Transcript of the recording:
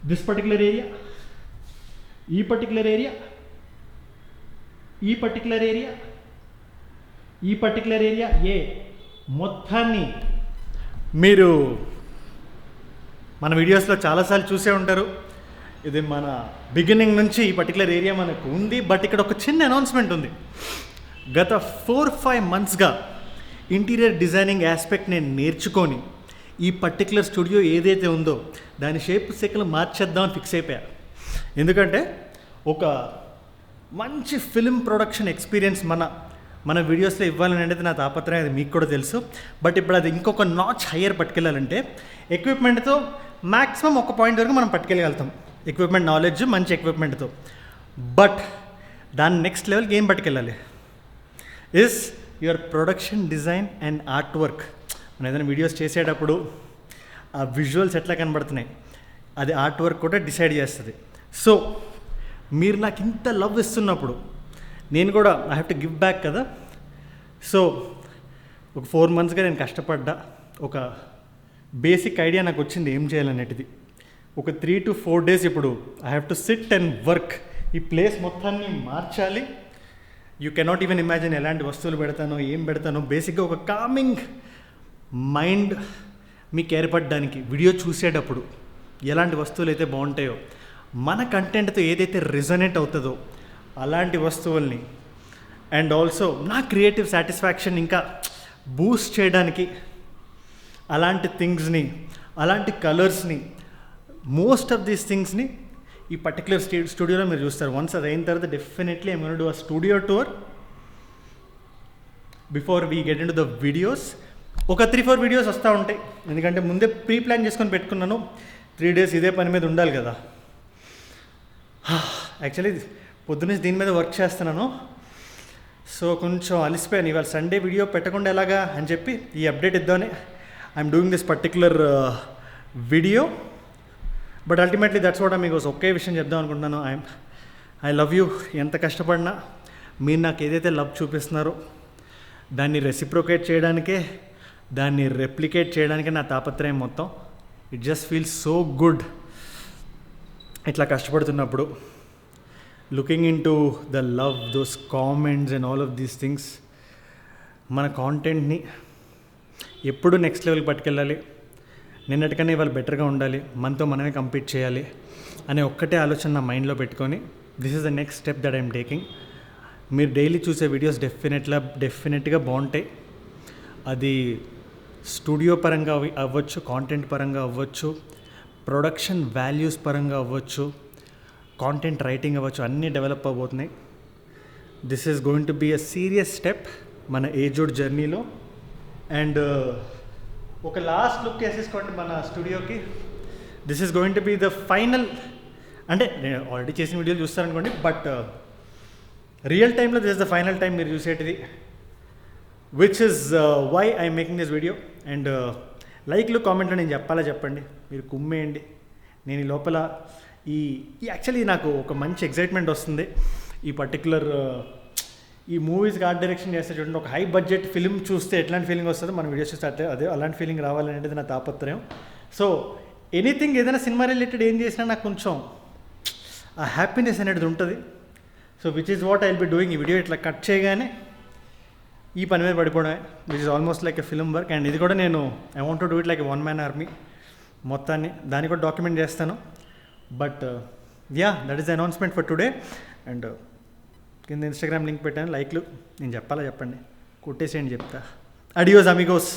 this particular area, ఈ particular area, ఈ particular area, ఈ పర్టికులర్ ఏరియా ఏ మొత్తాన్ని మీరు మన వీడియోస్లో చాలాసార్లు చూసే ఉంటారు. ఇది మన బిగినింగ్ నుంచి ఈ పర్టికులర్ ఏరియా మనకు ఉంది. బట్ ఇక్కడ ఒక చిన్న అనౌన్స్మెంట్ ఉంది. గత 4-5 monthsగా ఇంటీరియర్ డిజైనింగ్ ఆస్పెక్ట్ నేను నేర్చుకొని ఈ పర్టికులర్ స్టూడియో ఏదైతే ఉందో దాని షేప్ సెకలు మార్చేద్దామని ఫిక్స్ అయిపోయా. ఎందుకంటే ఒక మంచి ఫిల్మ్ ప్రొడక్షన్ ఎక్స్పీరియన్స్ మన వీడియోస్లో ఇవ్వాలని అనేది నా తాపత్రయం. అది మీకు కూడా తెలుసు. బట్ ఇప్పుడు అది ఇంకొక నాచ్ హయ్యర్ పట్టుకెళ్ళాలంటే ఎక్విప్మెంట్తో మ్యాక్సిమం ఒక పాయింట్ వరకు మనం పట్టుకెళ్ళగలుగుతాం. ఎక్విప్మెంట్ నాలెడ్జ్ మంచి ఎక్విప్మెంట్తో. బట్ దాని నెక్స్ట్ లెవెల్కి ఏం పట్టుకెళ్ళాలి is your production design and art work. మనం ఏదైనా వీడియోస్ చేసేటప్పుడు ఆ విజువల్స్ ఎట్లా కనబడుతున్నాయి అది ఆర్ట్ వర్క్ కూడా డిసైడ్ చేస్తుంది. సో మీరు నాకు ఇంత లవ్ ఇస్తున్నప్పుడు నేను కూడా I have to give back కదా. సో ఒక 4 monthsగా నేను కష్టపడ్డా. ఒక బేసిక్ ఐడియా నాకు వచ్చింది ఏం చేయాలనేటిది. ఒక 3 to 4 days ఇప్పుడు I have to SIT and work. ఈ ప్లేస్ మొత్తాన్ని మార్చాలి. యూ కెనాట్ ఈవెన్ ఇమాజిన్ ఎలాంటి వస్తువులు పెడతానో ఏం పెడతానో. బేసిక్గా ఒక కామింగ్ మైండ్ మీకు ఏర్పడడానికి వీడియో చూసేటప్పుడు ఎలాంటి వస్తువులు అయితే బాగుంటాయో మన కంటెంట్తో ఏదైతే రిజనేట్ అవుతుందో అలాంటి వస్తువుల్ని అండ్ ఆల్సో నా క్రియేటివ్ సాటిస్ఫాక్షన్ ఇంకా బూస్ట్ చేయడానికి అలాంటి థింగ్స్ని, అలాంటి కలర్స్ని, మోస్ట్ ఆఫ్ దీస్ థింగ్స్ని ఈ పర్టికులర్ స్టూడియోలో మీరు చూస్తారు. వన్స్ అది అయిన తర్వాత definitely I'm gonna do a studio tour before we get in to the videos. ఒక 3-4 వీడియోస్ వస్తూ ఉంటాయి. ఎందుకంటే ముందే ప్రీ ప్లాన్ చేసుకొని పెట్టుకున్నాను. 3 days ఇదే పని మీద ఉండాలి కదా. యాక్చువల్లీ పొద్దున్నే దీని మీద వర్క్ చేస్తున్నాను. సో కొంచెం అలిసిపోయాను. ఇవాళ సండే వీడియో పెట్టకుండా ఎలాగా అని చెప్పి ఈ అప్డేట్ ఇద్దామని I'm doing this particular video. But ultimately that's what మీకు ఒకే విషయం చెప్దాం అనుకుంటున్నాను. I love you. ఎంత కష్టపడినా మీరు నాకు ఏదైతే లవ్ చూపిస్తున్నారో దాన్ని రెసిప్రోకేట్ చేయడానికే, దాన్ని రెప్లికేట్ చేయడానికే నా తాపత్రయం మొత్తం. It just feels so good ఇట్లా కష్టపడుతున్నప్పుడు. Looking into the love, those comments and all of these things. మన కాంటెంట్ని ఎప్పుడు నెక్స్ట్ లెవెల్కి పట్టుకెళ్ళాలి, నిన్నటికన్నా ఇవాళ బెటర్గా ఉండాలి, మనతో మనమే కంపీట్ చేయాలి అనే ఒక్కటే ఆలోచన నా మైండ్లో పెట్టుకొని this is the next step that I'm taking. మీరు డైలీ చూసే వీడియోస్ డెఫినెట్గా బాగుంటాయి. అది స్టూడియో పరంగా అవ్వచ్చు, కాంటెంట్ పరంగా అవ్వచ్చు, ప్రొడక్షన్ వాల్యూస్ పరంగా అవ్వచ్చు, కాంటెంట్ రైటింగ్ అవ్వచ్చు, అన్నీ డెవలప్ అవబోతున్నాయి. This is going to be a serious step మన ఏజుడ్ జర్నీలో. అండ్ ఒక లాస్ట్ లుక్ వేసేసుకోండి మన స్టూడియోకి. This is going to be the final. అంటే నేను ఆల్రెడీ చేసిన వీడియోలు చూస్తారనుకోండి, బట్ రియల్ టైంలో this is the final time మీరు చూసేటిది. Which is why I'm making this video. And లైక్లు కామెంట్లో నేను చెప్పండి, మీరు కుమ్మేయండి. నేను ఈ లోపల ఈ యాక్చువల్లీ నాకు ఒక మంచి ఎక్సైట్మెంట్ వస్తుంది. ఈ పర్టికులర్ ఈ మూవీస్కి ఆర్ట్ డైరెక్షన్ చేస్తే చూడండి, ఒక హై బడ్జెట్ ఫిల్మ్ చూస్తే ఎట్లాంటి ఫీలింగ్ వస్తుందో మనం వీడియోస్ చూస్తే అదే అలాంటి ఫీలింగ్ రావాలనేది నా తాపత్రయం. సో ఎనీథింగ్ ఏదైనా సినిమా రిలేటెడ్ ఏం చేసినా నాకు కొంచెం ఆ హ్యాపీనెస్ అనేది ఉంటుంది. So which is what I will be doing. ఈ వీడియో ఇట్లా కట్ చేయగానే ఈ పని మీద పడిపోవడమే, which is almost like a film work. And ఇది కూడా నేను I want to do it like a 1-man army మొత్తాన్ని. దాన్ని కూడా డాక్యుమెంట్ చేస్తాను. But yeah, that is the announcement for today. And కింద ఇన్స్టాగ్రామ్ లింక్ పెట్టాను. లైక్లు నేను చెప్పండి, కొట్టేసేయండి చెప్తా. Adios Amigos.